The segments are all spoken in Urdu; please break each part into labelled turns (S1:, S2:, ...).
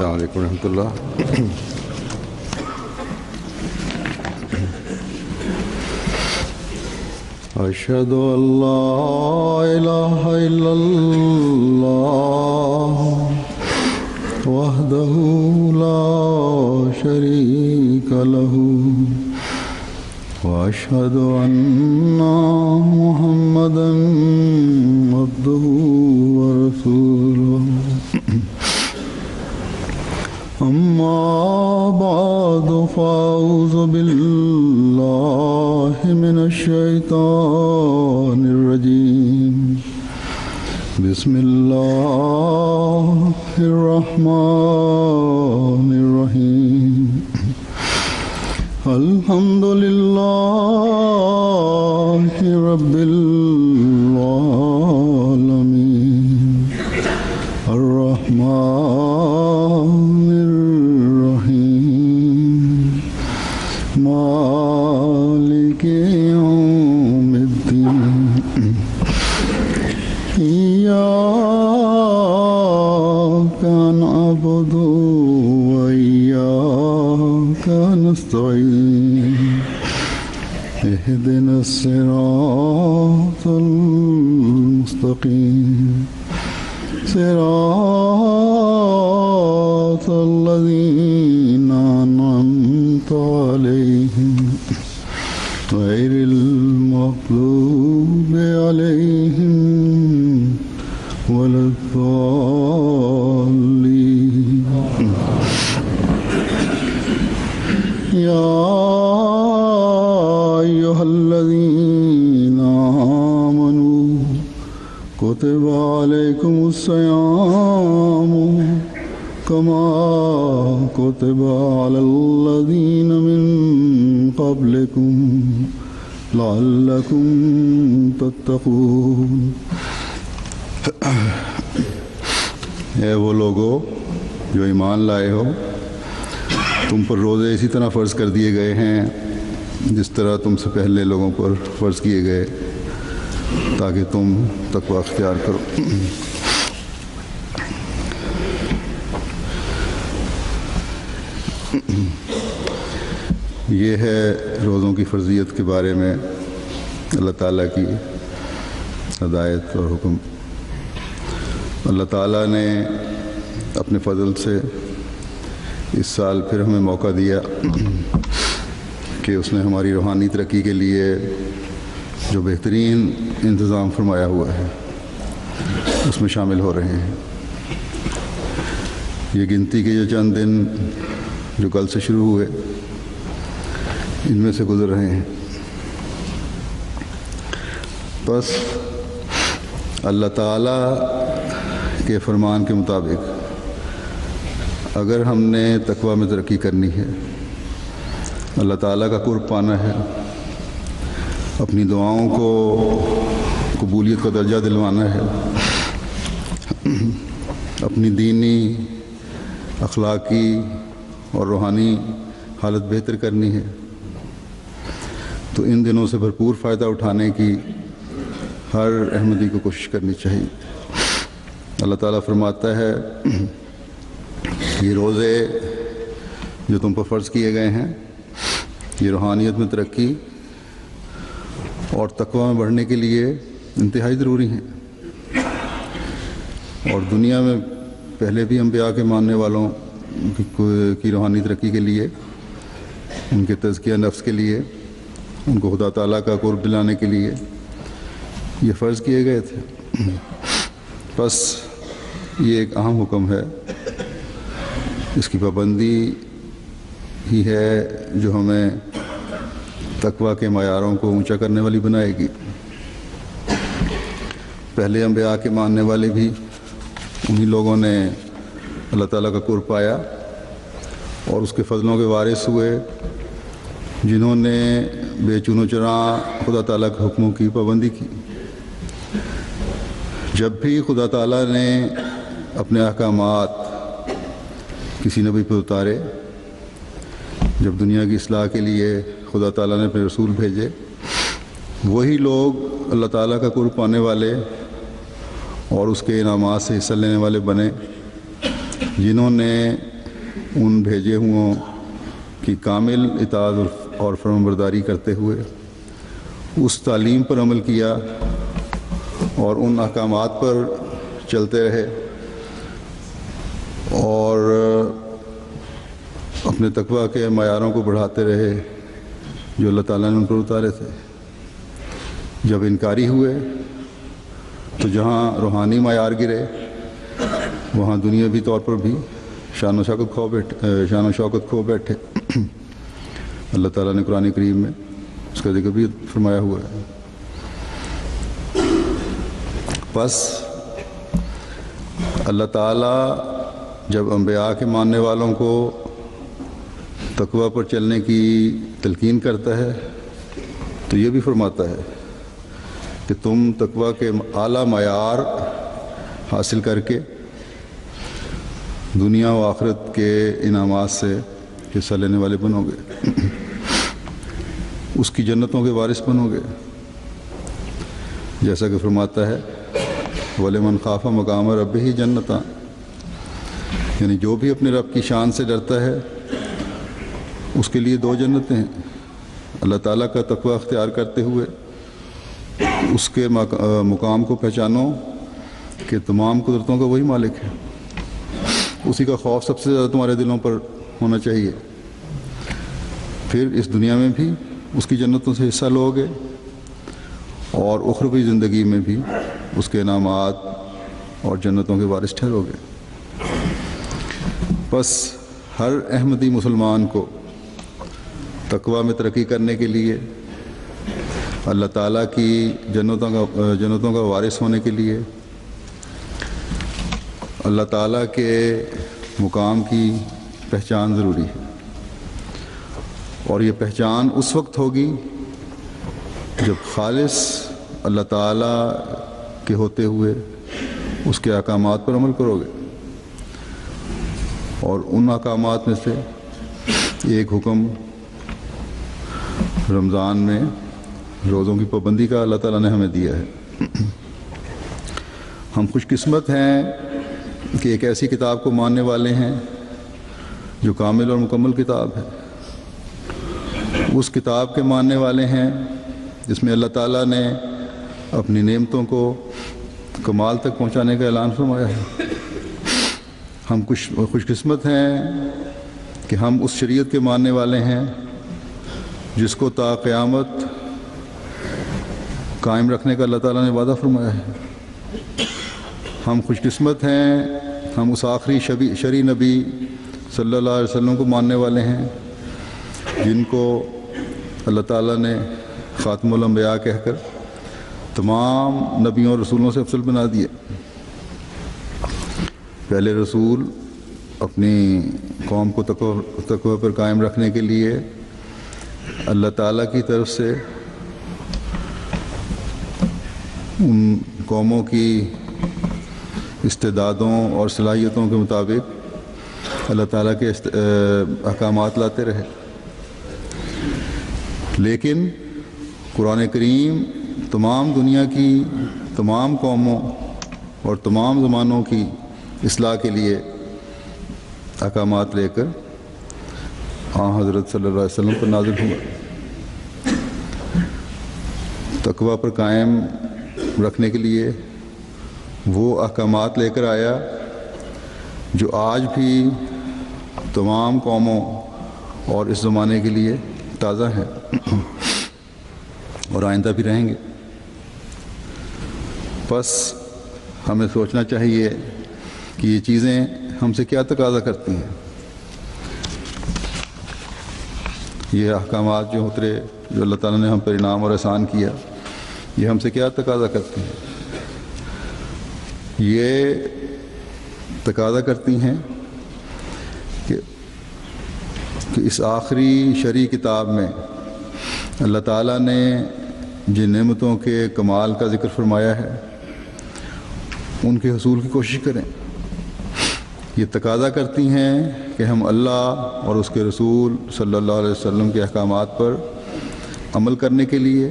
S1: السلام علیکم ورحمۃ اللہ. اشہد ان لا الہ الا اللہ وحدہ لا شریک لہ واشہد ان محمدا عبدہ ورسولہ. اما بعد فاعوذ باللہ من الشیطان الرجیم. بسم اللہ الرحمن الرحیم. الحمد للہ رب العالمین الرحمن الرحیم مالک یوم الدین. ایاک نعبد وایاک نستعین. اهدنا الصراط المستقیم صراط الذین انعمت علیہم غیر المغضوب علیہم ولا الضالین. یا ایھا الذین آمنوا کتب علیکم الصیام کما کتب علی الذین من قبلکم لعلکم تتقون. اے وہ لوگو جو ایمان لائے ہو، تم پر روزے اسی طرح فرض کر دیے گئے ہیں جس طرح تم سے پہلے لوگوں پر فرض کیے گئے، تاکہ تم تقوی اختیار کرو. یہ ہے روزوں کی فرضیت کے بارے میں اللہ تعالیٰ کی ہدایت اور حکم. اللہ تعالیٰ نے اپنے فضل سے اس سال پھر ہمیں موقع دیا کہ اس نے ہماری روحانی ترقی کے لیے جو بہترین انتظام فرمایا ہوا ہے اس میں شامل ہو رہے ہیں. یہ گنتی کے جو چند دن جو کل سے شروع ہوئے ان میں سے گزر رہے ہیں. بس اللہ تعالیٰ کے فرمان کے مطابق اگر ہم نے تقوی میں ترقی کرنی ہے، اللہ تعالیٰ کا قرب پانا ہے، اپنی دعاؤں کو قبولیت کا درجہ دلوانا ہے، اپنی دینی، اخلاقی اور روحانی حالت بہتر کرنی ہے، تو ان دنوں سے بھرپور فائدہ اٹھانے کی ہر احمدی کو کوشش کرنی چاہیے. اللہ تعالیٰ فرماتا ہے یہ روزے جو تم پر فرض کیے گئے ہیں یہ روحانیت میں ترقی اور تقوی میں بڑھنے کے لیے انتہائی ضروری ہیں، اور دنیا میں پہلے بھی انبیاء کے ماننے والوں کی روحانی ترقی کے لیے، ان کے تزکیہ نفس کے لیے، ان کو خدا تعالیٰ کا قرب دلانے کے لیے یہ فرض کیے گئے تھے. بس یہ ایک اہم حکم ہے، اس کی پابندی ہی ہے جو ہمیں تقوی کے معیاروں کو اونچا کرنے والی بنائے گی. پہلے انبیاء کے ماننے والے بھی انہی لوگوں نے اللہ تعالیٰ کا قرب پایا اور اس کے فضلوں کے وارث ہوئے جنہوں نے بے چون و چراں خدا تعالیٰ کے حکموں کی پابندی کی. جب بھی خدا تعالیٰ نے اپنے احکامات کسی نبی پر اتارے، جب دنیا کی اصلاح کے لیے خدا تعالیٰ نے اپنے رسول بھیجے، وہی لوگ اللہ تعالیٰ کا قرب پانے والے اور اس کے انعامات سے حصہ لینے والے بنے جنہوں نے ان بھیجے ہوں کی کامل اطاعت اور فرمانبرداری کرتے ہوئے اس تعلیم پر عمل کیا اور ان احکامات پر چلتے رہے اور اپنے تقویٰ کے معیاروں کو بڑھاتے رہے جو اللہ تعالیٰ نے ان پر اتارے تھے۔ جب انکاری ہوئے تو جہاں روحانی معیار گرے وہاں دنیاوی طور پر بھی شان و شوکت کھو بیٹھے۔ اللہ تعالیٰ نے قرآن کریم میں اس کا ذکر بھی فرمایا ہوا ہے۔ پس اللہ تعالیٰ جب انبیاء کے ماننے والوں کو تقویٰ پر چلنے کی تلقین کرتا ہے تو یہ بھی فرماتا ہے کہ تم تقویٰ کے اعلیٰ معیار حاصل کر کے دنیا و آخرت کے انعامات سے حصہ لینے والے بنو گے، اس کی جنتوں کے وارث بنو گے، جیسا کہ فرماتا ہے وَلِمَنْ خَافَ مَقَامَ رَبِّهِ جَنَّتَانِ، یعنی جو بھی اپنے رب کی شان سے ڈرتا ہے اس کے لیے 2 جنتیں ہیں۔ اللہ تعالیٰ کا تقویٰ اختیار کرتے ہوئے اس کے مقام کو پہچانو کہ تمام قدرتوں کا وہی مالک ہے، اسی کا خوف سب سے زیادہ تمہارے دلوں پر ہونا چاہیے۔ پھر اس دنیا میں بھی اس کی جنتوں سے حصہ لو گے اور اخروی زندگی میں بھی اس کے انعامات اور جنتوں کے وارث ٹھہرو گے۔ بس ہر احمدی مسلمان کو تقویٰ میں ترقی کرنے کے لیے، اللہ تعالیٰ کی جنتوں کا وارث ہونے کے لیے اللہ تعالیٰ کے مقام کی پہچان ضروری ہے، اور یہ پہچان اس وقت ہوگی جب خالص اللہ تعالیٰ کے ہوتے ہوئے اس کے احکامات پر عمل کرو گے، اور ان احکامات میں سے ایک حکم رمضان میں روزوں کی پابندی کا اللہ تعالیٰ نے ہمیں دیا ہے۔ ہم خوش قسمت ہیں کہ ایک ایسی کتاب کو ماننے والے ہیں جو کامل اور مکمل کتاب ہے، اس کتاب کے ماننے والے ہیں جس میں اللہ تعالیٰ نے اپنی نعمتوں کو کمال تک پہنچانے کا اعلان فرمایا ہے۔ ہم خوش قسمت ہیں کہ ہم اس شریعت کے ماننے والے ہیں جس کو تا قیامت قائم رکھنے کا اللہ تعالیٰ نے وعدہ فرمایا ہے۔ ہم خوش قسمت ہیں، ہم اس آخری شرعی نبی صلی اللہ علیہ وسلم کو ماننے والے ہیں جن کو اللہ تعالیٰ نے خاتم الانبیاء کہہ کر تمام نبیوں اور رسولوں سے افضل بنا دیا۔ پہلے رسول اپنی قوم کو تقوی پر قائم رکھنے کے لیے اللہ تعالیٰ کی طرف سے ان قوموں کی استعدادوں اور صلاحیتوں کے مطابق اللہ تعالیٰ کے احکامات لاتے رہے، لیکن قرآن کریم تمام دنیا کی تمام قوموں اور تمام زمانوں کی اصلاح کے لیے احکامات لے کر حضرت صلی اللہ علیہ وسلم پر نازل ہوا۔ تقویٰ پر قائم رکھنے کے لیے وہ احکامات لے کر آیا جو آج بھی تمام قوموں اور اس زمانے کے لیے تازہ ہیں اور آئندہ بھی رہیں گے۔ بس ہمیں سوچنا چاہیے کہ یہ چیزیں ہم سے کیا تقاضا کرتی ہیں، یہ احکامات جو اترے، جو اللہ تعالیٰ نے ہم پر انعام اور احسان کیا، یہ ہم سے کیا تقاضا کرتی ہیں؟ یہ تقاضا کرتی ہیں کہ اس آخری شرعی کتاب میں اللہ تعالیٰ نے جن نعمتوں کے کمال کا ذکر فرمایا ہے ان کے حصول کی کوشش کریں۔ یہ تقاضا کرتی ہیں کہ ہم اللہ اور اس کے رسول صلی اللہ علیہ وسلم کے احکامات پر عمل کرنے کے لیے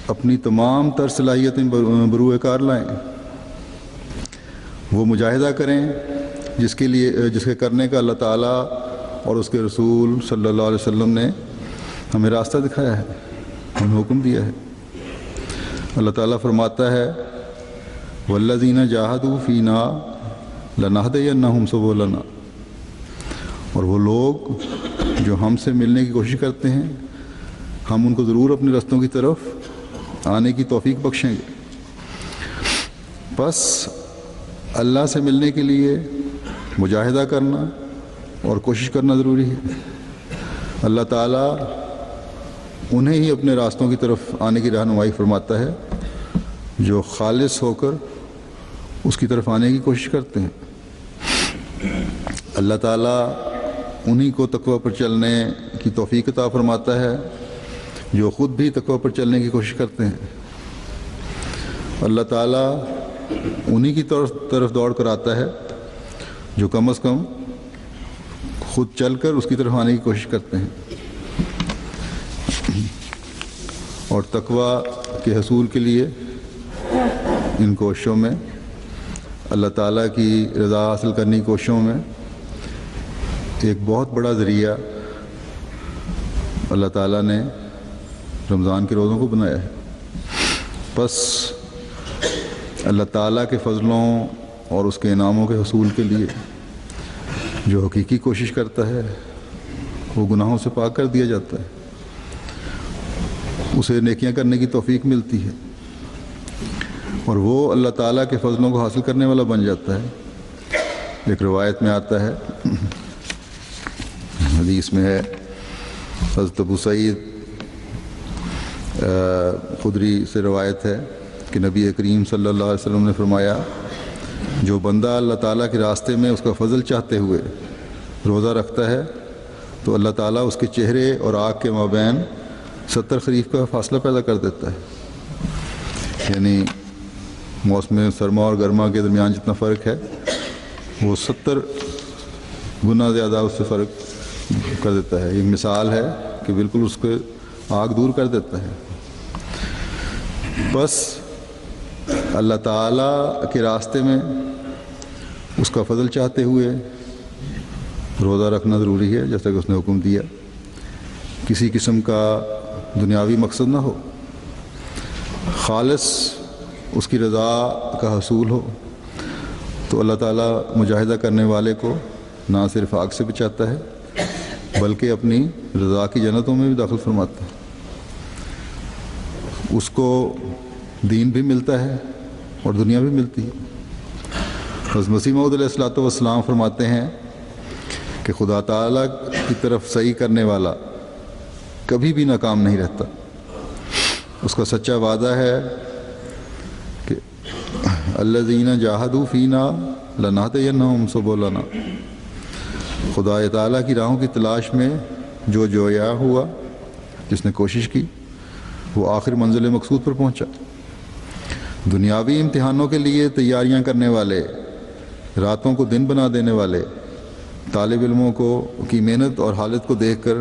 S1: اپنی تمام تر صلاحیتیں بروئے کار لائیں، وہ مجاہدہ کریں جس کے کرنے کا اللہ تعالیٰ اور اس کے رسول صلی اللہ علیہ وسلم نے ہمیں راستہ دکھایا ہے، ہمیں حکم دیا ہے۔ اللہ تعالیٰ فرماتا ہے والذین جاہدوا فینا لنہدینہم سبلنا، اور وہ لوگ جو ہم سے ملنے کی کوشش کرتے ہیں ہم ان کو ضرور اپنے رستوں کی طرف آنے کی توفیق بخشیں گے۔ بس اللہ سے ملنے کے لیے مجاہدہ کرنا اور کوشش کرنا ضروری ہے۔ اللہ تعالیٰ انہیں ہی اپنے راستوں کی طرف آنے کی رہنمائی فرماتا ہے جو خالص ہو کر اس کی طرف آنے کی کوشش کرتے ہیں۔ اللہ تعالیٰ انہی کو تقوی پر چلنے کی توفیق عطا فرماتا ہے جو خود بھی تقوی پر چلنے کی کوشش کرتے ہیں۔ اللہ تعالیٰ انہی کی طرف دوڑ کر آتا ہے جو کم از کم خود چل کر اس کی طرف آنے کی کوشش کرتے ہیں۔ اور تقوی کے حصول کے لیے ان کوششوں میں اللہ تعالیٰ کی رضا حاصل کرنے کی کوششوں میں ایک بہت بڑا ذریعہ اللہ تعالیٰ نے رمضان کے روزوں کو بنایا ہے۔ بس اللہ تعالیٰ کے فضلوں اور اس کے انعاموں کے حصول کے لیے جو حقیقی کوشش کرتا ہے وہ گناہوں سے پاک کر دیا جاتا ہے، اسے نیکیاں کرنے کی توفیق ملتی ہے اور وہ اللہ تعالیٰ کے فضلوں کو حاصل کرنے والا بن جاتا ہے۔ ایک روایت میں آتا ہے، حدیث میں ہے، حضرت ابو سعید خدری سے روایت ہے کہ نبی کریم صلی اللہ علیہ وسلم نے فرمایا جو بندہ اللہ تعالیٰ کے راستے میں اس کا فضل چاہتے ہوئے روزہ رکھتا ہے تو اللہ تعالیٰ اس کے چہرے اور آنکھ کے مابین 70 خریف کا فاصلہ پیدا کر دیتا ہے، یعنی موسم سرما اور گرما کے درمیان جتنا فرق ہے وہ 70 گنا زیادہ اس سے فرق کر دیتا ہے۔ ایک مثال ہے کہ بالکل اس کے آگ دور کر دیتا ہے۔ بس اللہ تعالیٰ کے راستے میں اس کا فضل چاہتے ہوئے روزہ رکھنا ضروری ہے جیسا کہ اس نے حکم دیا۔ کسی قسم کا دنیاوی مقصد نہ ہو، خالص اس کی رضا کا حصول ہو، تو اللہ تعالیٰ مجاہدہ کرنے والے کو نہ صرف آگ سے بچاتا ہے بلکہ اپنی رضا کی جنتوں میں بھی داخل فرماتا ہے۔ اس کو دین بھی ملتا ہے اور دنیا بھی ملتی ہے۔ حضرت مسیح موعود علیہ الصلوۃ والسلام فرماتے ہیں کہ خدا تعالیٰ کی طرف سعی کرنے والا کبھی بھی ناکام نہیں رہتا۔ اس کا سچا وعدہ ہے کہ الذین جاہدوا فینا لنہدینہم سبلنا، خدا تعالیٰ کی راہوں کی تلاش میں جو جویا ہوا، جس نے کوشش کی، وہ آخر منزل مقصود پر پہنچا۔ دنیاوی امتحانوں کے لیے تیاریاں کرنے والے، راتوں کو دن بنا دینے والے طالب علموں کی محنت اور حالت کو دیکھ کر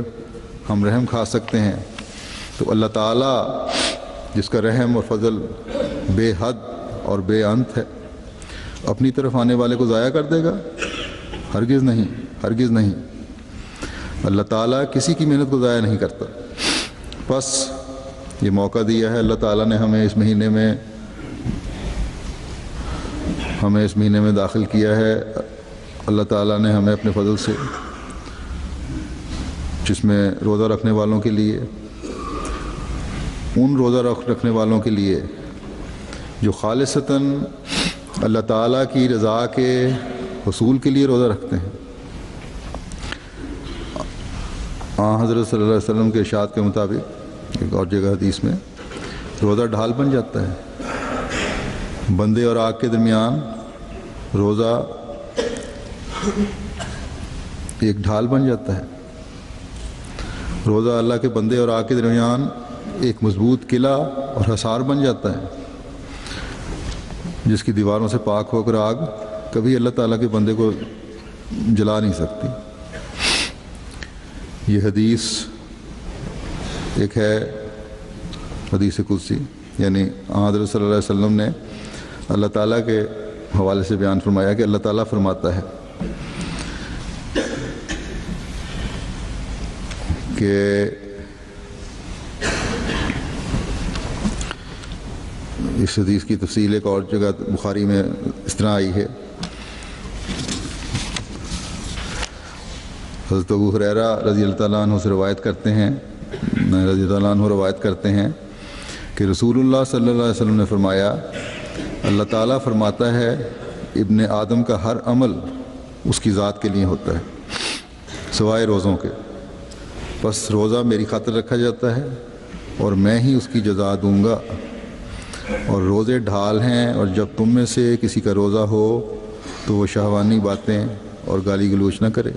S1: ہم رحم کھا سکتے ہیں، تو اللہ تعالیٰ جس کا رحم اور فضل بے حد اور بے انت ہے، اپنی طرف آنے والے کو ضائع کر دے گا؟ ہرگز نہیں، ہرگز نہیں۔ اللہ تعالیٰ کسی کی محنت کو ضائع نہیں کرتا۔ بس یہ موقع دیا ہے اللہ تعالیٰ نے ہمیں اس مہینے میں داخل کیا ہے۔ اللہ تعالیٰ نے ہمیں اپنے فضل سے، جس میں روزہ رکھنے والوں کے لیے، ان روزہ رکھنے والوں کے لیے جو خالصتاً اللہ تعالیٰ کی رضا کے حصول کے لیے روزہ رکھتے ہیں۔ حضرت صلی اللہ علیہ وسلم کے ارشاد کے مطابق ایک اور جگہ حدیث میں روزہ ڈھال بن جاتا ہے۔ بندے اور آگ کے درمیان روزہ ایک ڈھال بن جاتا ہے۔ روزہ اللہ کے بندے اور آگ کے درمیان ایک مضبوط قلعہ اور حصار بن جاتا ہے، جس کی دیواروں سے پاک ہو کر آگ کبھی اللہ تعالیٰ کے بندے کو جلا نہیں سکتی۔ یہ حدیث ایک ہے حدیث قدسی، یعنی حضرت صلی اللہ علیہ وسلم نے اللہ تعالیٰ کے حوالے سے بیان فرمایا کہ اللہ تعالیٰ فرماتا ہے کہ اس حدیث کی تفصیل ایک اور جگہ بخاری میں اس طرح آئی ہے. حضرت ابو ہریرہ رضی اللہ تعالیٰ عنہ سے روایت کرتے ہیں کہ رسول اللہ صلی اللہ علیہ وسلم نے فرمایا، اللہ تعالیٰ فرماتا ہے ابن آدم کا ہر عمل اس کی ذات کے لیے ہوتا ہے سوائے روزوں کے، بس روزہ میری خاطر رکھا جاتا ہے اور میں ہی اس کی جزا دوں گا. اور روزے ڈھال ہیں، اور جب تم میں سے کسی کا روزہ ہو تو وہ شہوانی باتیں اور گالی گلوچ نہ کرے،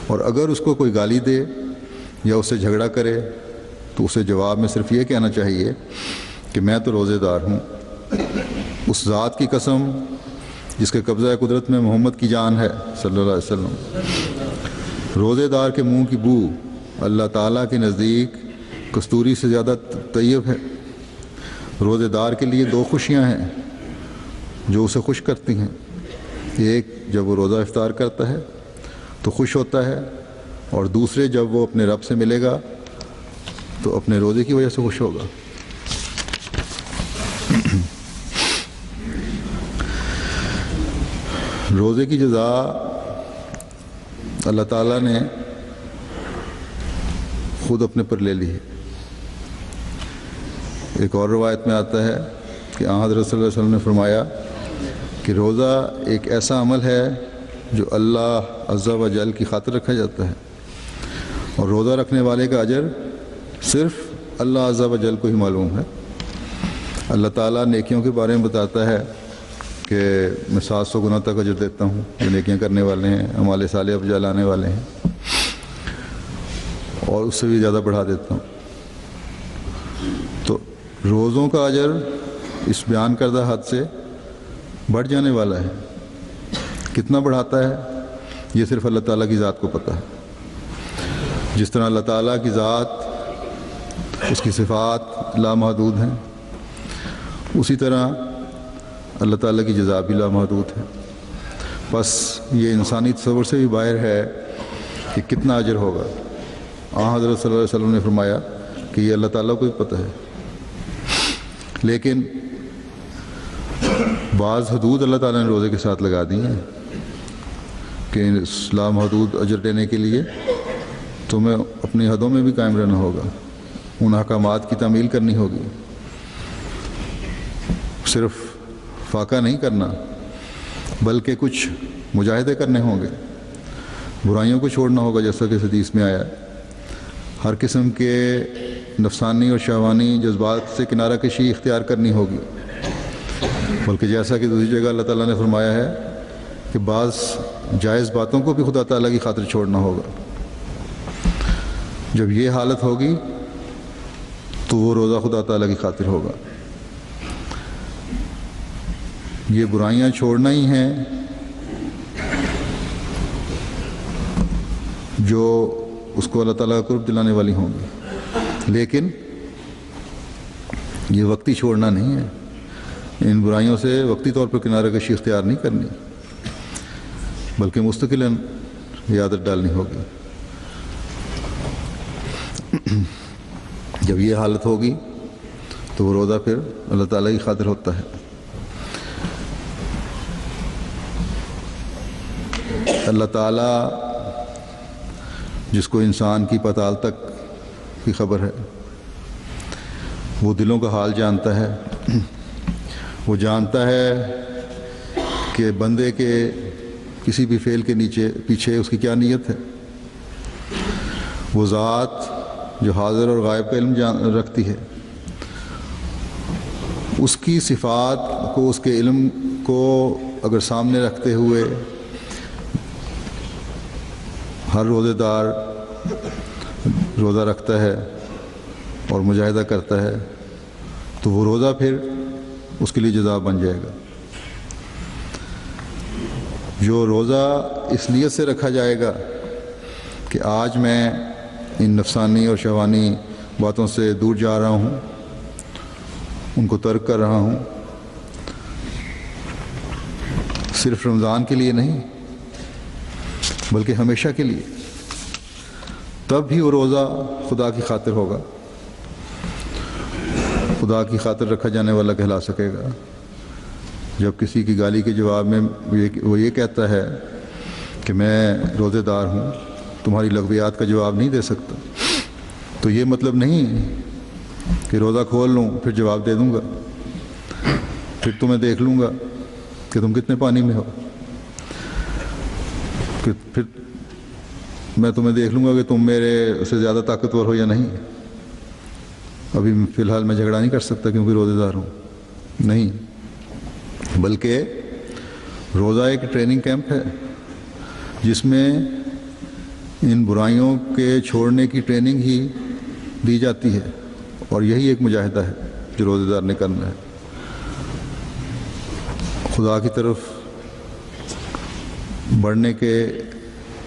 S1: اور اگر اس کو کوئی گالی دے یا اس سے جھگڑا کرے تو اسے جواب میں صرف یہ کہنا چاہیے کہ میں تو روزے دار ہوں. اس ذات کی قسم جس کے قبضہ قدرت میں محمد کی جان ہے صلی اللہ علیہ وسلم، روزے دار کے منہ کی بو اللہ تعالیٰ کے نزدیک کستوری سے زیادہ طیب ہے. روزے دار کے لیے دو خوشیاں ہیں جو اسے خوش کرتی ہیں. ایک جب وہ روزہ افطار کرتا ہے تو خوش ہوتا ہے، اور دوسرے جب وہ اپنے رب سے ملے گا تو اپنے روزے کی وجہ سے خوش ہوگا. روزے کی جزا اللہ تعالیٰ نے خود اپنے پر لے لی ہے. ایک اور روایت میں آتا ہے کہ آن حضرت صلی اللہ علیہ وسلم نے فرمایا کہ روزہ ایک ایسا عمل ہے جو اللہ عز و جل کی خاطر رکھا جاتا ہے، اور روزہ رکھنے والے کا اجر صرف اللہ عز و جل کو ہی معلوم ہے. اللہ تعالیٰ نیکیوں کے بارے میں بتاتا ہے کہ میں 700 گنا تک اجر دیتا ہوں جو نیکیاں کرنے والے ہیں، اعمال صالحہ پر جلانے والے ہیں، اور اس سے بھی زیادہ بڑھا دیتا ہوں. تو روزوں کا اجر اس بیان کردہ حد سے بڑھ جانے والا ہے. کتنا بڑھاتا ہے یہ صرف اللہ تعالیٰ کی ذات کو پتہ ہے. جس طرح اللہ تعالیٰ کی ذات، اس کی صفات لامحدود ہیں، اسی طرح اللہ تعالیٰ کی جزا بھی لامحدود ہے. بس یہ انسانی تصور سے بھی باہر ہے کہ کتنا اجر ہوگا. حضرت صلی اللہ علیہ وسلم نے فرمایا کہ یہ اللہ تعالیٰ کو بھی پتہ ہے، لیکن بعض حدود اللہ تعالیٰ نے روزے کے ساتھ لگا دی ہیں کہ لامحدود اجر دینے کے لیے تمہیں اپنی حدوں میں بھی قائم رہنا ہوگا، ان احکامات کی تعمیل کرنی ہوگی. صرف فاقہ نہیں کرنا بلکہ کچھ مجاہدے کرنے ہوں گے، برائیوں کو چھوڑنا ہوگا جیسا کہ حدیث میں آیا ہے. ہر قسم کے نفسانی اور شہوانی جذبات سے کنارہ کشی اختیار کرنی ہوگی، بلکہ جیسا کہ دوسری جگہ اللہ تعالیٰ نے فرمایا ہے کہ بعض جائز باتوں کو بھی خدا تعالیٰ کی خاطر چھوڑنا ہوگا. جب یہ حالت ہوگی تو وہ روزہ خدا تعالیٰ کی خاطر ہوگا. یہ برائیاں چھوڑنا ہی ہیں جو اس کو اللہ تعالیٰ کا قرب دلانے والی ہوں گی، لیکن یہ وقتی چھوڑنا نہیں ہے. ان برائیوں سے وقتی طور پر کنارہ کشی اختیار نہیں کرنی، بلکہ مستقلاً یہ عادت ڈالنی ہوگی. جب یہ حالت ہوگی تو وہ روزہ پھر اللہ تعالیٰ کی خاطر ہوتا ہے. اللہ تعالیٰ جس کو انسان کی پتال تک کی خبر ہے، وہ دلوں کا حال جانتا ہے. وہ جانتا ہے کہ بندے کے کسی بھی فعل کے پیچھے اس کی کیا نیت ہے. وہ ذات جو حاضر اور غائب کا علم رکھتی ہے، اس کی صفات کو، اس کے علم کو اگر سامنے رکھتے ہوئے ہر روزے دار روزہ رکھتا ہے اور مجاہدہ کرتا ہے تو وہ روزہ پھر اس کے لیے جزا بن جائے گا. جو روزہ اس نیت سے رکھا جائے گا کہ آج میں ان نفسانی اور شہوانی باتوں سے دور جا رہا ہوں، ان کو ترک کر رہا ہوں، صرف رمضان کے لیے نہیں بلکہ ہمیشہ کے لیے، تب بھی وہ روزہ خدا کی خاطر ہوگا، خدا کی خاطر رکھا جانے والا کہلا سکے گا۔ جب کسی کی گالی کے جواب میں وہ یہ کہتا ہے کہ میں روزے دار ہوں، تمہاری لغویات کا جواب نہیں دے سکتا، تو یہ مطلب نہیں کہ روزہ کھول لوں پھر جواب دے دوں گا، پھر تمہیں دیکھ لوں گا کہ تم کتنے پانی میں ہو، کہ پھر میں تمہیں دیکھ لوں گا کہ تم میرے سے زیادہ طاقتور ہو یا نہیں۔ ابھی فی الحال میں جھگڑا نہیں کر سکتا کیونکہ روزے دار ہوں، نہیں، بلکہ روزہ ایک ٹریننگ کیمپ ہے جس میں ان برائیوں کے چھوڑنے کی ٹریننگ ہی دی جاتی ہے، اور یہی ایک مجاہدہ ہے جو روزے دار نے کرنا ہے۔ خدا کی طرف بڑھنے کے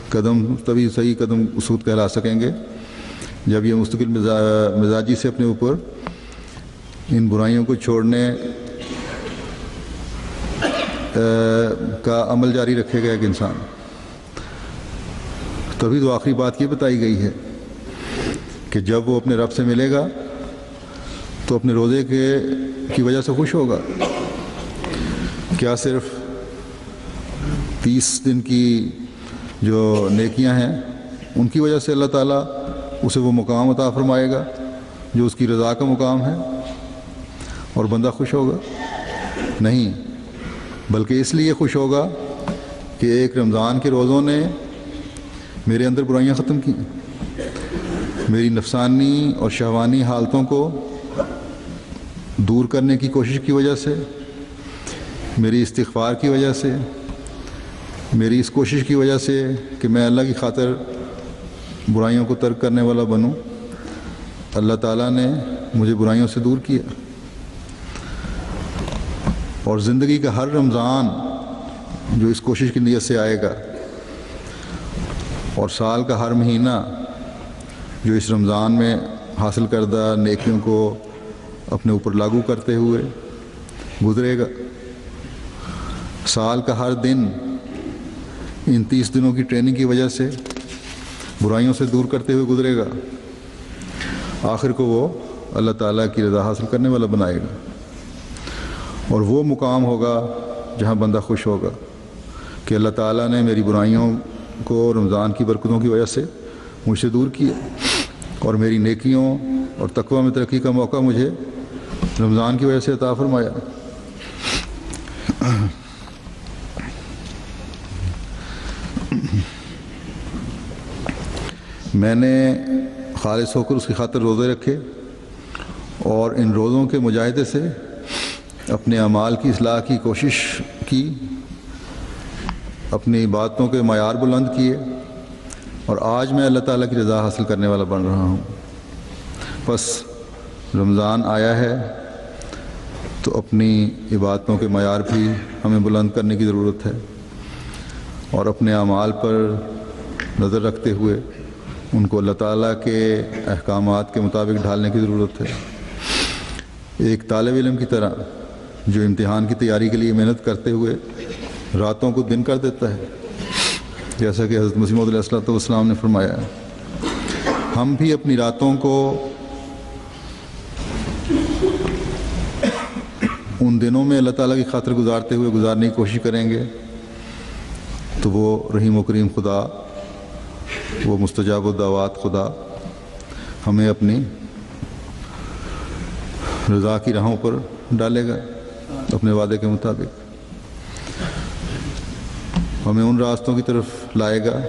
S1: قدم تبھی صحیح قدم اسود کہلا سکیں گے جب یہ مستقل مزاجی سے اپنے اوپر ان برائیوں کو چھوڑنے کا عمل جاری رکھے گا ایک انسان۔ تبھی تو آخری بات یہ بتائی گئی ہے کہ جب وہ اپنے رب سے ملے گا تو اپنے روزے کی وجہ سے خوش ہوگا۔ کیا صرف 30 دن کی جو نیکیاں ہیں ان کی وجہ سے اللہ تعالیٰ اسے وہ مقام عطا فرمائے گا جو اس کی رضا کا مقام ہے اور بندہ خوش ہوگا؟ نہیں، بلکہ اس لیے خوش ہوگا کہ ایک رمضان کے روزوں نے میرے اندر برائیاں ختم کی، میری نفسانی اور شہوانی حالتوں کو دور کرنے کی کوشش کی وجہ سے، میری استغفار کی وجہ سے، میری اس کوشش کی وجہ سے کہ میں اللہ کی خاطر برائیوں کو ترک کرنے والا بنوں، اللہ تعالیٰ نے مجھے برائیوں سے دور کیا۔ اور زندگی کا ہر رمضان جو اس کوشش کی نیت سے آئے گا، اور سال کا ہر مہینہ جو اس رمضان میں حاصل کردہ نیکیوں کو اپنے اوپر لاگو کرتے ہوئے گزرے گا، سال کا ہر دن ان 30 دنوں کی ٹریننگ کی وجہ سے برائیوں سے دور کرتے ہوئے گزرے گا، آخر کو وہ اللہ تعالیٰ کی رضا حاصل کرنے والا بنائے گا، اور وہ مقام ہوگا جہاں بندہ خوش ہوگا کہ اللہ تعالیٰ نے میری برائیوں کو رمضان کی برکتوں کی وجہ سے مجھ سے دور کیا، اور میری نیکیوں اور تقویٰ میں ترقی کا موقع مجھے رمضان کی وجہ سے عطا فرمایا۔ میں نے خالص ہو کر اس کی خاطر روزے رکھے اور ان روزوں کے مجاہدے سے اپنے اعمال کی اصلاح کی کوشش کی، اپنی باتوں کے معیار بلند کیے، اور آج میں اللہ تعالیٰ کی رضا حاصل کرنے والا بن رہا ہوں۔ بس رمضان آیا ہے تو اپنی عبادتوں کے معیار بھی ہمیں بلند کرنے کی ضرورت ہے، اور اپنے اعمال پر نظر رکھتے ہوئے ان کو اللہ تعالیٰ کے احکامات کے مطابق ڈھالنے کی ضرورت ہے۔ ایک طالب علم کی طرح جو امتحان کی تیاری کے لیے محنت کرتے ہوئے راتوں کو دن کر دیتا ہے، جیسا کہ حضرت مسیح موعود علیہ السلام نے فرمایا ہے، ہم بھی اپنی راتوں کو ان دنوں میں اللہ تعالیٰ کی خاطر گزارتے ہوئے گزارنے کی کوشش کریں گے تو وہ رحیم و کریم خدا، وہ مستجاب الدعوات خدا ہمیں اپنی رضا کی راہوں پر ڈالے گا، اپنے وعدے کے مطابق ہمیں ان راستوں کی طرف لائے گا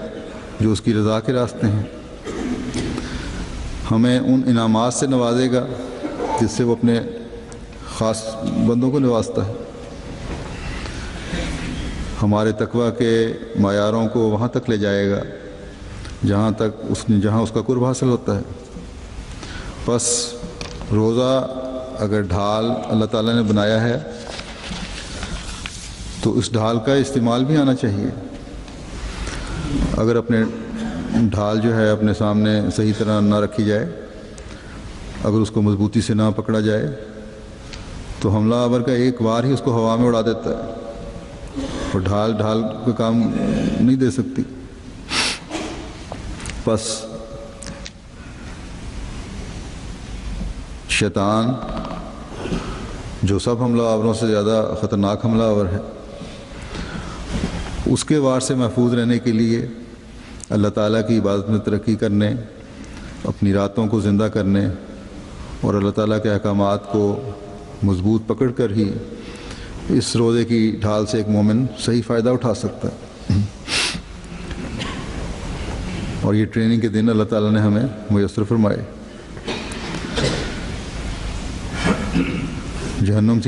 S1: جو اس کی رضا کے راستے ہیں، ہمیں ان انعامات سے نوازے گا جس سے وہ اپنے خاص بندوں کو نوازتا ہے، ہمارے تقویٰ کے معیاروں کو وہاں تک لے جائے گا جہاں اس کا قرب حاصل ہوتا ہے۔ بس روزہ اگر ڈھال اللہ تعالیٰ نے بنایا ہے تو اس ڈھال کا استعمال بھی آنا چاہیے۔ اگر اپنے ڈھال جو ہے اپنے سامنے صحیح طرح نہ رکھی جائے، اگر اس کو مضبوطی سے نہ پکڑا جائے تو حملہ آور کا ایک وار ہی اس کو ہوا میں اڑا دیتا ہے، اور ڈھال کا کام نہیں دے سکتی۔ بس شیطان جو سب حملہ آوروں سے زیادہ خطرناک حملہ آور ہے، اس کے وار سے محفوظ رہنے کے لیے اللہ تعالیٰ کی عبادت میں ترقی کرنے، اپنی راتوں کو زندہ کرنے اور اللہ تعالیٰ کے احکامات کو مضبوط پکڑ کر ہی اس روزے کی ڈھال سے ایک مومن صحیح فائدہ اٹھا سکتا ہے۔ اور یہ ٹریننگ کے دن اللہ تعالیٰ نے ہمیں میسر فرمائے۔ جہنم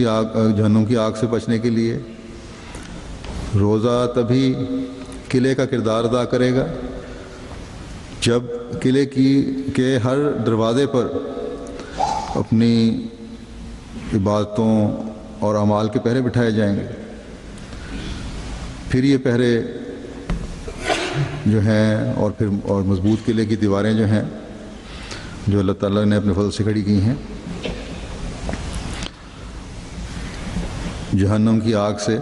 S1: کی آگ سے بچنے کے لیے روزہ تبھی قلعے کا کردار ادا کرے گا جب قلعے کے ہر دروازے پر اپنی عبادتوں اور اعمال کے پہرے بٹھائے جائیں گے۔ پھر یہ پہرے جو ہیں اور مضبوط قلعے کی دیواریں جو ہیں، جو اللہ تعالیٰ نے اپنے فضل سے کھڑی کی ہیں، جہنم کی آگ سے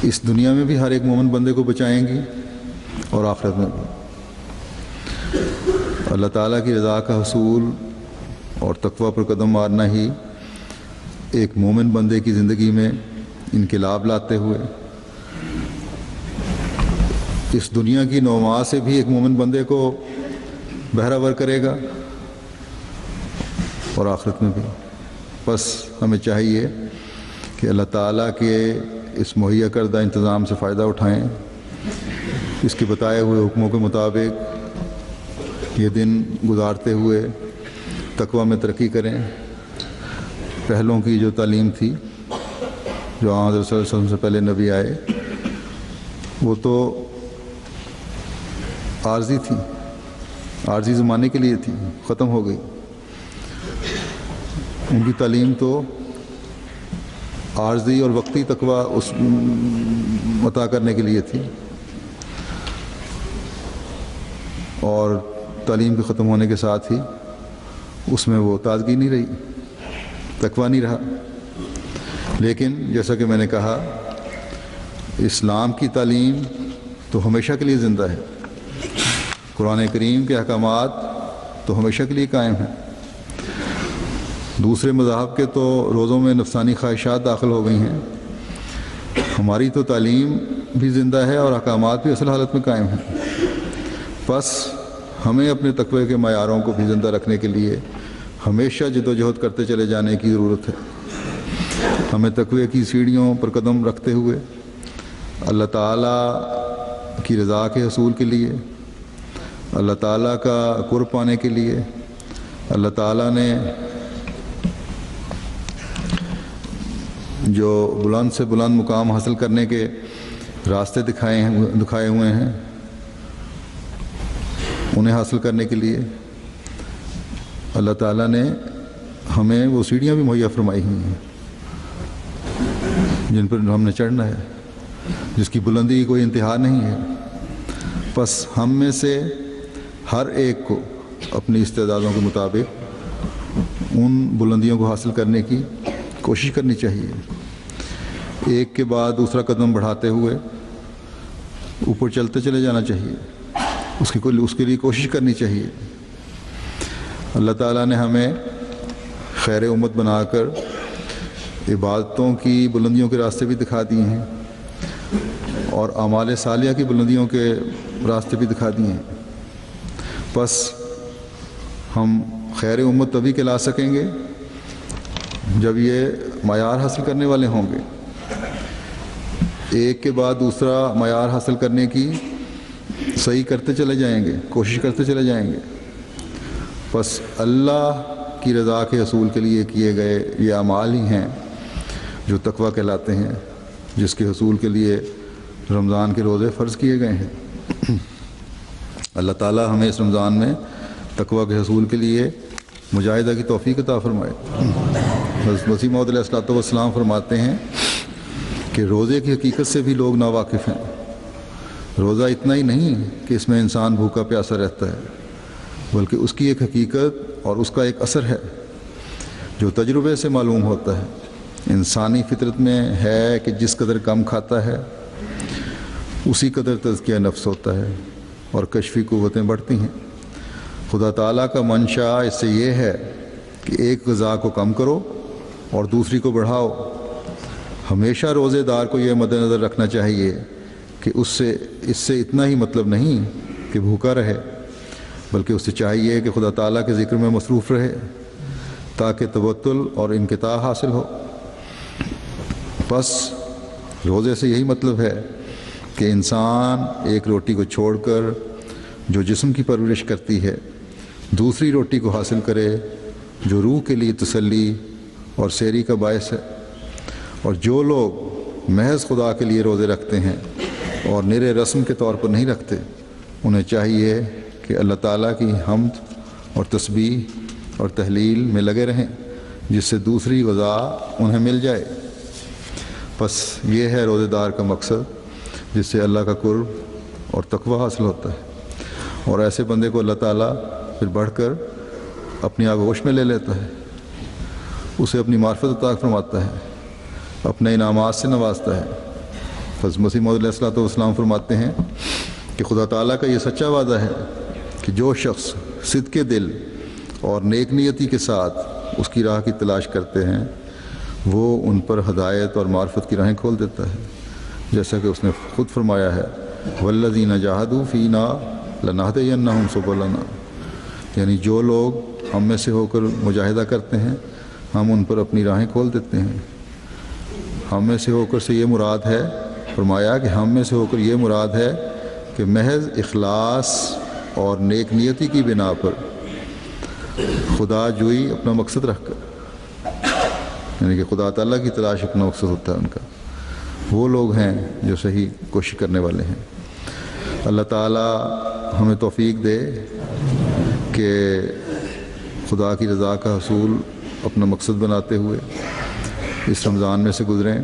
S1: اس دنیا میں بھی ہر ایک مومن بندے کو بچائیں گی اور آخرت میں بھی۔ اللہ تعالیٰ کی رضا کا حصول اور تقوی پر قدم مارنا ہی ایک مومن بندے کی زندگی میں انقلاب لاتے ہوئے اس دنیا کی نوما سے بھی ایک مومن بندے کو بہرہور کرے گا اور آخرت میں بھی۔ بس ہمیں چاہیے کہ اللہ تعالیٰ کے اس مہیا کردہ انتظام سے فائدہ اٹھائیں، اس کے بتائے ہوئے حکموں کے مطابق یہ دن گزارتے ہوئے تقوی میں ترقی کریں۔ پہلوں کی جو تعلیم تھی، جو حضرت صلی اللہ علیہ وسلم سے پہلے نبی آئے، وہ تو عارضی تھی، عارضی زمانے کے لیے تھی، ختم ہو گئی۔ ان کی تعلیم تو عارضی اور وقتی تقوی اس عطا کرنے کے لیے تھی، اور تعلیم کے ختم ہونے کے ساتھ ہی اس میں وہ تازگی نہیں رہی، تقوی نہیں رہا۔ لیکن جیسا کہ میں نے کہا، اسلام کی تعلیم تو ہمیشہ کے لیے زندہ ہے، قرآن کریم کے احکامات تو ہمیشہ کے لیے قائم ہیں۔ دوسرے مذاہب کے تو روزوں میں نفسانی خواہشات داخل ہو گئی ہیں، ہماری تو تعلیم بھی زندہ ہے اور احکامات بھی اصل حالت میں قائم ہیں۔ بس ہمیں اپنے تقوی کے معیاروں کو بھی زندہ رکھنے کے لیے ہمیشہ جد و جہد کرتے چلے جانے کی ضرورت ہے۔ ہمیں تقوی کی سیڑھیوں پر قدم رکھتے ہوئے اللہ تعالیٰ کی رضا کے حصول کے لیے، اللہ تعالیٰ کا قرب پانے کے لیے، اللہ تعالیٰ نے جو بلند سے بلند مقام حاصل کرنے کے راستے دکھائے ہوئے ہیں، انہیں حاصل کرنے کے لیے اللہ تعالیٰ نے ہمیں وہ سیڑھیاں بھی مہیا فرمائی ہوئی ہیں جن پر ہم نے چڑھنا ہے، جس کی بلندی کی کوئی انتہا نہیں ہے۔ بس ہم میں سے ہر ایک کو اپنی استعدادوں کے مطابق ان بلندیوں کو حاصل کرنے کی کوشش کرنی چاہیے، ایک کے بعد دوسرا قدم بڑھاتے ہوئے اوپر چلتے چلے جانا چاہیے، اس کے لیے کوشش کرنی چاہیے۔ اللہ تعالیٰ نے ہمیں خیر امت بنا کر عبادتوں کی بلندیوں کے راستے بھی دکھا دیے ہیں اور اعمال صالحہ کی بلندیوں کے راستے بھی دکھا دیے ہیں۔ بس ہم خیر امت تبھی کہلا سکیں گے جب یہ معیار حاصل کرنے والے ہوں گے، ایک کے بعد دوسرا معیار حاصل کرنے کی صحیح کرتے چلے جائیں گے، کوشش کرتے چلے جائیں گے۔ بس اللہ کی رضا کے حصول کے لیے کیے گئے یہ اعمال ہی ہیں جو تقوی کہلاتے ہیں، جس کے حصول کے لیے رمضان کے روزے فرض کیے گئے ہیں۔ اللہ تعالیٰ ہمیں اس رمضان میں تقوی کے حصول کے لیے مجاہدہ کی توفیق عطا فرمائے۔ حضرت مسیح موعود علیہ الصلوۃ والسلام فرماتے ہیں کہ روزے کی حقیقت سے بھی لوگ ناواقف ہیں۔ روزہ اتنا ہی نہیں کہ اس میں انسان بھوکا پیاسا رہتا ہے، بلکہ اس کی ایک حقیقت اور اس کا ایک اثر ہے جو تجربے سے معلوم ہوتا ہے۔ انسانی فطرت میں ہے کہ جس قدر کم کھاتا ہے اسی قدر تزکیہ نفس ہوتا ہے اور کشفی قوتیں بڑھتی ہیں۔ خدا تعالیٰ کا منشا اس سے یہ ہے کہ ایک غذا کو کم کرو اور دوسری کو بڑھاؤ۔ ہمیشہ روزے دار کو یہ مد نظر رکھنا چاہیے کہ اس سے اتنا ہی مطلب نہیں کہ بھوکا رہے، بلکہ اس سے چاہیے کہ خدا تعالیٰ کے ذکر میں مصروف رہے تاکہ تبتل اور انقطاع حاصل ہو۔ بس روزے سے یہی مطلب ہے کہ انسان ایک روٹی کو چھوڑ کر جو جسم کی پرورش کرتی ہے، دوسری روٹی کو حاصل کرے جو روح کے لیے تسلی اور سیری کا باعث ہے۔ اور جو لوگ محض خدا کے لیے روزے رکھتے ہیں اور نرے رسم کے طور پر نہیں رکھتے، انہیں چاہیے کہ اللہ تعالیٰ کی حمد اور تسبیح اور تحلیل میں لگے رہیں، جس سے دوسری غذا انہیں مل جائے۔ بس یہ ہے روزے دار کا مقصد، جس سے اللہ کا قرب اور تقوی حاصل ہوتا ہے، اور ایسے بندے کو اللہ تعالیٰ پھر بڑھ کر اپنی آغوش میں لے لیتا ہے، اسے اپنی معرفت عطا فرماتا ہے، اپنے انعامات سے نوازتا ہے۔ بس مسیح موعود علیہ الصلوۃ والسلام فرماتے ہیں کہ خدا تعالیٰ کا یہ سچا وعدہ ہے کہ جو شخص صدق دل اور نیک نیتی کے ساتھ اس کی راہ کی تلاش کرتے ہیں، وہ ان پر ہدایت اور معرفت کی راہیں کھول دیتا ہے، جیسا کہ اس نے خود فرمایا ہے والذین جاہدوا فینا لنہدینہم سبلنا، یعنی جو لوگ ہم میں سے ہو کر مجاہدہ کرتے ہیں ہم ان پر اپنی راہیں کھول دیتے ہیں۔ ہم میں سے ہو کر سے یہ مراد ہے، فرمایا کہ ہم میں سے ہو کر یہ مراد ہے کہ محض اخلاص اور نیک نیتی کی بنا پر خدا جوئی اپنا مقصد رکھ کر، یعنی کہ خدا تعالیٰ کی تلاش اپنا مقصد ہوتا ہے ان کا، وہ لوگ ہیں جو صحیح کوشش کرنے والے ہیں۔ اللہ تعالیٰ ہمیں توفیق دے کہ خدا کی رضا کا حصول اپنا مقصد بناتے ہوئے اس رمضان میں سے گزریں،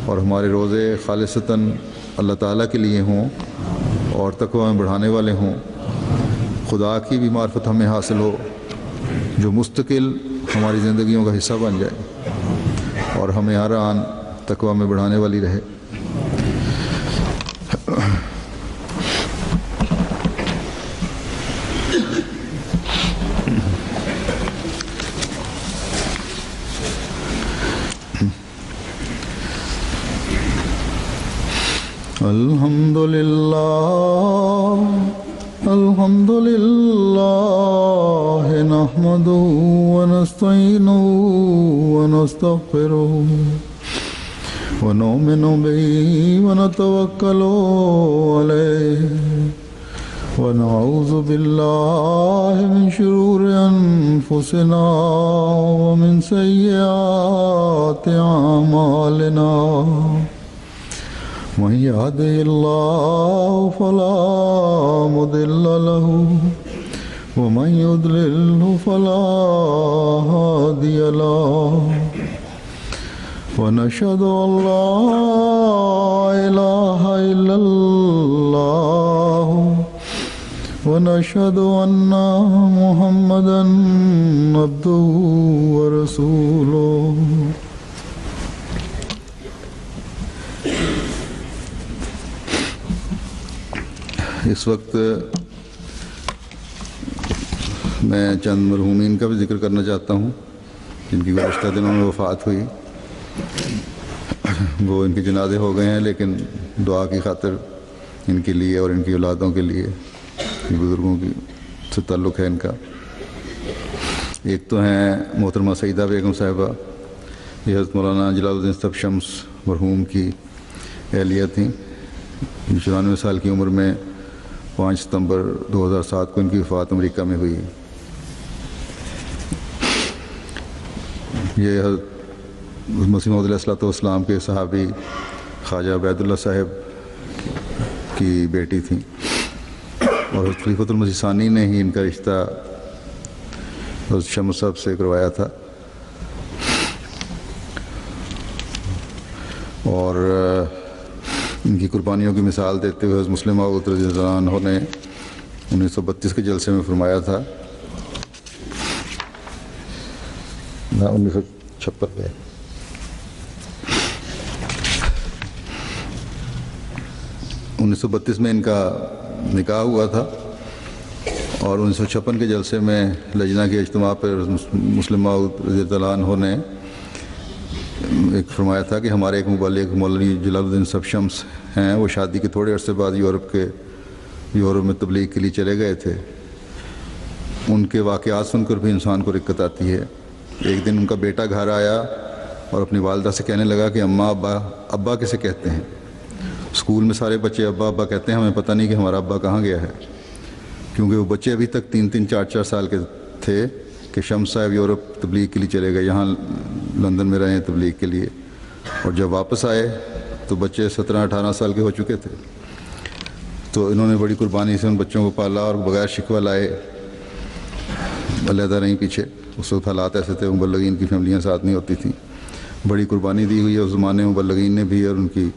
S1: اور ہمارے روزے خالصتاً اللہ تعالیٰ کے لیے ہوں اور تقوی میں بڑھانے والے ہوں، خدا کی بھی معرفت ہمیں حاصل ہو جو مستقل ہماری زندگیوں کا حصہ بن جائے اور ہمیں ہر آن تقوی میں بڑھانے والی رہے۔ الحمد للہ نحمده ونستعینه ونستغفره ونؤمن به ونتوکل علیہ ونعوذ باللہ من شرور انفسنا ومن سیئات اعمالنا، من يهده الله فلا مضل له ومن يضلل فلا هادي له، ونشهد أن لا إله إلا الله ونشهد أن محمدا عبده ورسوله۔ اس وقت میں چند مرحومین کا بھی ذکر کرنا چاہتا ہوں جن کی گزشتہ دنوں میں وفات ہوئی۔ وہ ان کے جنازے ہو گئے ہیں، لیکن دعا کی خاطر ان کے لیے اور ان کی اولادوں کے لیے، بزرگوں کی سے تعلق ہے ان کا۔ ایک تو ہیں محترمہ سعیدہ بیگم صاحبہ، یہ حضرت مولانا جلال الدین صاحب شمس مرحوم کی اہلیہ تھیں، 94 سال کی عمر میں 5 ستمبر 2007 کو ان کی وفات امریکہ میں ہوئی۔ یہ حضرت مسیح موعود علیہ الصلوۃ والسلام کے صحابی خواجہ عبید اللہ صاحب کی بیٹی تھیں، اور حضرت خلیفۃ المسیح ثانی نے ہی ان کا رشتہ حضرت شمس صاحب سے کروایا تھا، اور ان کی قربانیوں کی مثال دیتے ہوئے حضرت مسلم موعود رضی اللہ عنہ نے 1932 کے جلسے میں فرمایا تھا، 1956 میں 1932 میں ان کا نکاح ہوا تھا، اور 1956 کے جلسے میں لجنہ کے اجتماع پر مسلم ماؤد رضی اللہ عنہ نے ایک فرمایا تھا کہ ہمارے ایک مبلغ مولوی جلال الدین سب شمس ہیں، وہ شادی کے تھوڑے عرصے بعد یورپ میں تبلیغ کے لیے چلے گئے تھے۔ ان کے واقعات سن کر بھی انسان کو رکت آتی ہے۔ ایک دن ان کا بیٹا گھر آیا اور اپنی والدہ سے کہنے لگا کہ اماں ابا کسے کہتے ہیں؟ اسکول میں سارے بچے ابا ابا کہتے ہیں، ہمیں پتہ نہیں کہ ہمارا ابا کہاں گیا ہے، کیونکہ وہ بچے ابھی تک 3 4 سال کے تھے کہ شمس صاحب یورپ تبلیغ کے لیے چلے گئے، یہاں لندن میں رہے ہیں تبلیغ کے لیے، اور جب واپس آئے تو بچے 17 18 سال کے ہو چکے تھے۔ تو انہوں نے بڑی قربانی سے ان بچوں کو پالا اور بغیر شکوہ لائے علیحدہ رہیں پیچھے۔ اس وقت حالات ایسے تھے، مبلغین کی فیملیاں ساتھ نہیں ہوتی تھیں، بڑی قربانی دی ہوئی ہے اس زمانے میں مبلغین نے بھی اور ان کی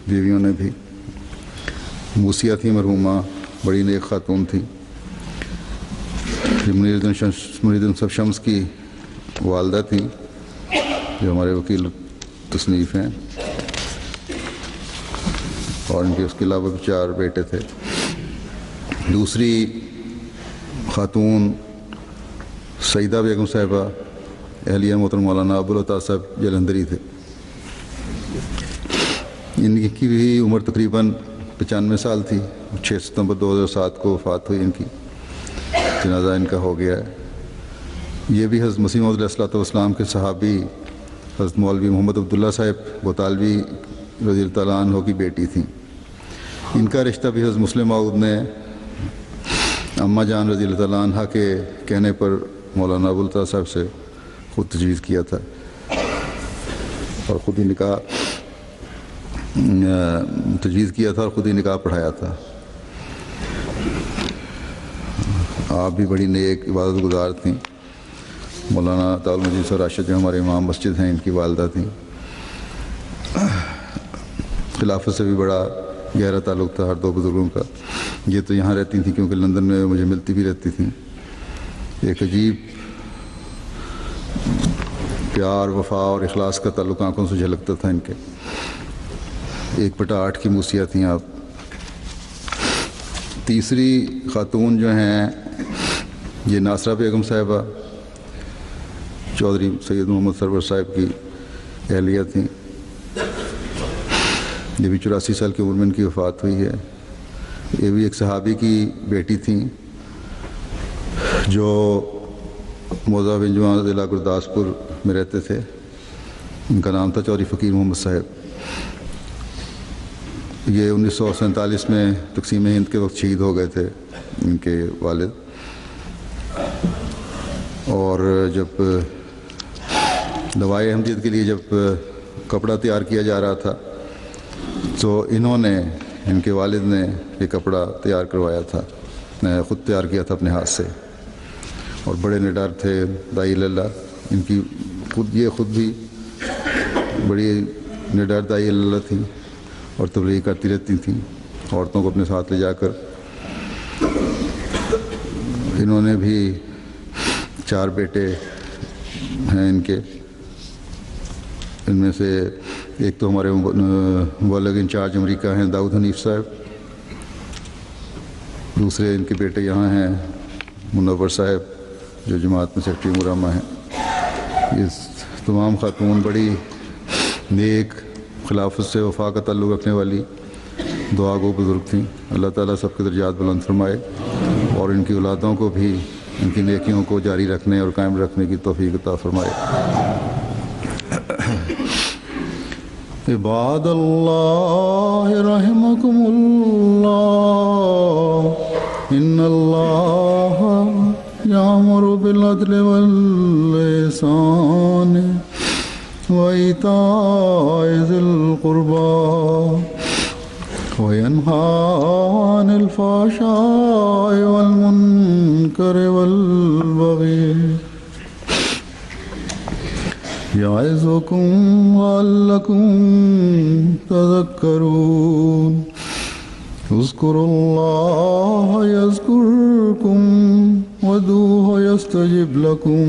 S1: بیویوں نے بھی۔ موسیہ تھی مرحومہ، بڑی نیک خاتون تھی۔ منیر الدین سب شمس کی والدہ تھیں جو ہمارے وکیل تصنیف ہیں، اور ان کے اس کے علاوہ بھی 4 بیٹے تھے۔ دوسری خاتون سعیدہ بیگم صاحبہ اہلیہ محترم مولانا ابوالعطا صاحب جلندری تھے۔ ان کی بھی عمر تقریباً 95 سال تھی۔ 6 ستمبر 2007 کو وفات ہوئی ان کی، جنازہ ان کا ہو گیا ہے۔ یہ بھی حضرت مسیح موعود علیہ السلام کے صحابی حضرت مولوی محمد عبداللہ صاحب بطالوی رضی اللہ تعالیٰ عنہ کی بیٹی تھیں۔ ان کا رشتہ بھی حضرت مسلم موعود نے اماں جان رضی اللہ تعالیٰ عنہ کے کہنے پر مولانا ابوالعطا صاحب سے خود تجویز کیا تھا اور خود ہی نکاح تجویز کیا تھا اور خود ہی نکاح پڑھایا تھا۔ آپ بھی بڑی نیک عبادت گزار تھیں۔ مولانا تعالی مجید صاحب راشد جو ہمارے امام مسجد ہیں، ان کی والدہ تھیں۔ خلافت سے بھی بڑا گہرا تعلق تھا ہر 2 بزرگوں کا۔ یہ تو یہاں رہتی تھیں کیونکہ لندن میں مجھے ملتی بھی رہتی تھیں۔ ایک عجیب پیار، وفا اور اخلاص کا تعلق آنکھوں سے جھلکتا تھا ان کے۔ 1/8 کی موسیہ تھیں آپ۔ تیسری خاتون جو ہیں یہ ناصرہ بیگم صاحبہ چودھری سید محمد سرور صاحب کی اہلیہ تھیں۔ یہ بھی 84 سال کی عمر میں ان کی وفات ہوئی ہے۔ یہ بھی ایک صحابی کی بیٹی تھیں جو موضع بنجواں ضلع گرداسپور میں رہتے تھے۔ ان کا نام تھا چودھری فقیر محمد صاحب۔ یہ 1947 میں تقسیم ہند کے وقت شہید ہو گئے تھے ان کے والد۔ اور جب لوائے احمدیت کے لیے جب کپڑا تیار کیا جا رہا تھا تو انہوں نے، ان کے والد نے یہ کپڑا تیار کروایا تھا، خود تیار کیا تھا اپنے ہاتھ سے، اور بڑے نڈر تھے دائی اللہ۔ ان کی خود بھی بڑی نڈر دائی اللہ تھیں اور تبلیغ کرتی رہتی تھیں عورتوں کو اپنے ساتھ لے جا کر۔ انہوں نے بھی 4 بیٹے ہیں ان کے، ان میں سے ایک تو ہمارے مبلغ انچارج امریکہ ہیں داؤد حنیف صاحب، دوسرے ان کے بیٹے یہاں ہیں منور صاحب جو جماعت میں سیکرٹری مرامہ ہیں۔ یہ تمام خاتون بڑی نیک، خلافت سے وفا کا تعلق رکھنے والی دعا گو بزرگ تھیں۔ اللہ تعالیٰ سب کے درجات بلند فرمائے اور ان کی اولادوں کو بھی ان کی نیکیوں کو جاری رکھنے اور قائم رکھنے کی توفیق عطا فرمائے۔ عباد اللہ رحمکم اللہ، ان اللہ یامر بالعدل والإحسان وإیتاء ذی القربى وینہی عن الفحشاء والمنکر والبغی یعظکم لعلکم تذکرون۔ اذکروا اللہ یذکرکم وادعوہ یستجب لکم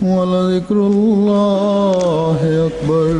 S1: ولذکر اللہ اکبر۔